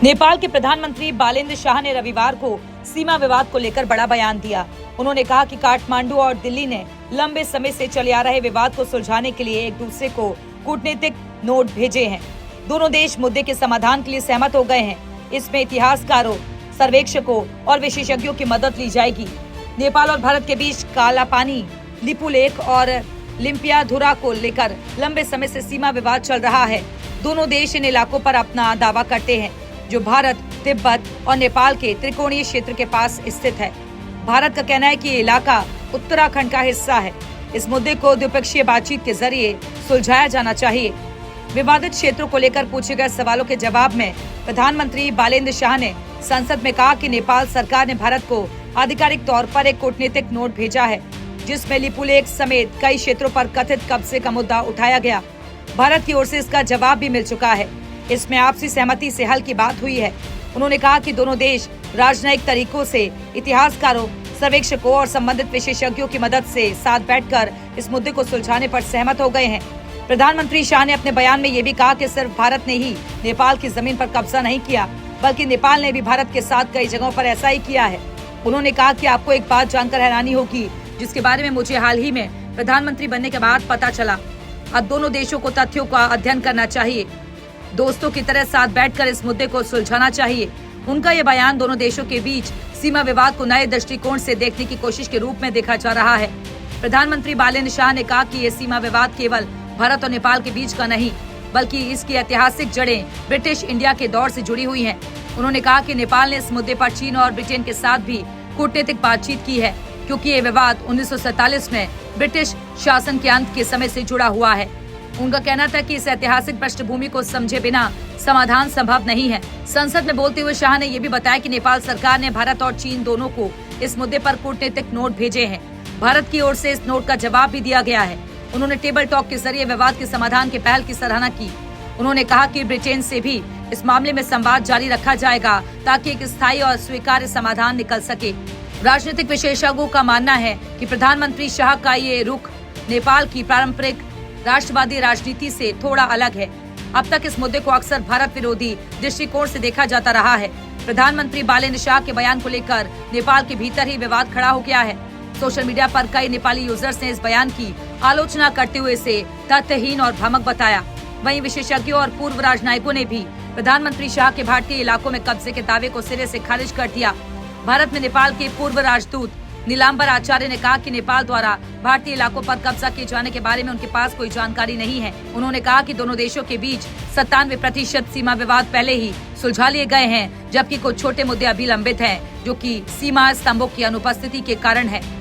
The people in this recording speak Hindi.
नेपाल के प्रधानमंत्री बालेन्द्र शाह ने रविवार को सीमा विवाद को लेकर बड़ा बयान दिया। उन्होंने कहा कि काठमांडू और दिल्ली ने लंबे समय से चले आ रहे विवाद को सुलझाने के लिए एक दूसरे को कूटनीतिक नोट भेजे हैं। दोनों देश मुद्दे के समाधान के लिए सहमत हो गए हैं। इसमें इतिहासकारों, सर्वेक्षकों और विशेषज्ञों की मदद ली जाएगी। नेपाल और भारत के बीच काला पानी, लिपुलेख और लिम्पियाधुरा को लेकर लंबे समय से सीमा विवाद चल रहा है। दोनों देश इन इलाकों पर अपना दावा करते हैं, जो भारत, तिब्बत और नेपाल के त्रिकोणीय क्षेत्र के पास स्थित है। भारत का कहना है कि ये इलाका उत्तराखंड का हिस्सा है। इस मुद्दे को द्विपक्षीय बातचीत के जरिए सुलझाया जाना चाहिए। विवादित क्षेत्रों को लेकर पूछे गए सवालों के जवाब में प्रधानमंत्री बालेन्द्र शाह ने संसद में कहा कि नेपाल सरकार ने भारत को आधिकारिक तौर पर एक कूटनीतिक नोट भेजा है, जिसमें लिपुलेख समेत कई क्षेत्रों पर कथित कब्जे का मुद्दा उठाया गया। भारत की ओर से इसका जवाब भी मिल चुका है। इसमें आपसी सहमति से हल की बात हुई है। उन्होंने कहा कि दोनों देश राजनयिक तरीकों से इतिहासकारों, सर्वेक्षकों और संबंधित विशेषज्ञों की मदद से साथ बैठकर इस मुद्दे को सुलझाने पर सहमत हो गए हैं। प्रधानमंत्री शाह ने अपने बयान में ये भी कहा कि सिर्फ भारत ने ही नेपाल की जमीन पर कब्जा नहीं किया, बल्कि नेपाल ने भी भारत के साथ कई जगहों पर ऐसा ही किया है। उन्होंने कहा कि आपको एक बात जानकर हैरानी होगी, जिसके बारे में मुझे हाल ही में प्रधानमंत्री बनने के बाद पता चला। अब दोनों देशों को तथ्यों का अध्ययन करना चाहिए, दोस्तों की तरह साथ बैठकर इस मुद्दे को सुलझाना चाहिए। उनका ये बयान दोनों देशों के बीच सीमा विवाद को नए दृष्टिकोण से देखने की कोशिश के रूप में देखा जा रहा है। प्रधानमंत्री बालेन्द्र शाह ने कहा कि ये सीमा विवाद केवल भारत और नेपाल के बीच का नहीं, बल्कि इसकी ऐतिहासिक जड़ें ब्रिटिश इंडिया के दौर से जुड़ी हुई हैं। उन्होंने कहा कि नेपाल ने इस मुद्दे पर चीन और ब्रिटेन के साथ भी कूटनीतिक बातचीत की है, क्योंकि ये विवाद 1947 में ब्रिटिश शासन के अंत के समय से जुड़ा हुआ है। उनका कहना था कि इस ऐतिहासिक पृष्ठभूमि को समझे बिना समाधान संभव नहीं है। संसद में बोलते हुए शाह ने यह भी बताया कि नेपाल सरकार ने भारत और चीन दोनों को इस मुद्दे पर कूटनीतिक नोट भेजे हैं। भारत की ओर से इस नोट का जवाब भी दिया गया है। उन्होंने टेबल टॉक के जरिए विवाद के समाधान के पहल की सराहना की। उन्होंने कहा कि ब्रिटेन से भी इस मामले में संवाद जारी रखा जाएगा, ताकि एक स्थायी और स्वीकार्य समाधान निकल सके। राजनीतिक विशेषज्ञों का मानना है कि प्रधानमंत्री शाह का ये रुख नेपाल की पारंपरिक राष्ट्रवादी राजनीति से थोड़ा अलग है। अब तक इस मुद्दे को अक्सर भारत विरोधी दृष्टिकोण से देखा जाता रहा है। प्रधानमंत्री बालेन्द्र शाह के बयान को लेकर नेपाल के भीतर ही विवाद खड़ा हो गया है। सोशल मीडिया पर कई नेपाली यूजर्स ने इस बयान की आलोचना करते हुए इसे तथ्यहीन और भ्रामक बताया। वहीं विशेषज्ञों और पूर्व राजनयिकों ने भी प्रधानमंत्री शाह के भारतीय इलाकों में कब्जे के दावे को सिरे से खारिज कर दिया। भारत में नेपाल के पूर्व राजदूत नीलांबर आचार्य ने कहा कि नेपाल द्वारा भारतीय इलाकों पर कब्जा किए जाने के बारे में उनके पास कोई जानकारी नहीं है। उन्होंने कहा कि दोनों देशों के बीच 97% सीमा विवाद पहले ही सुलझा लिए गए हैं, जबकि कुछ छोटे मुद्दे अभी लंबित हैं, जो कि सीमा स्तंभों की अनुपस्थिति के कारण है।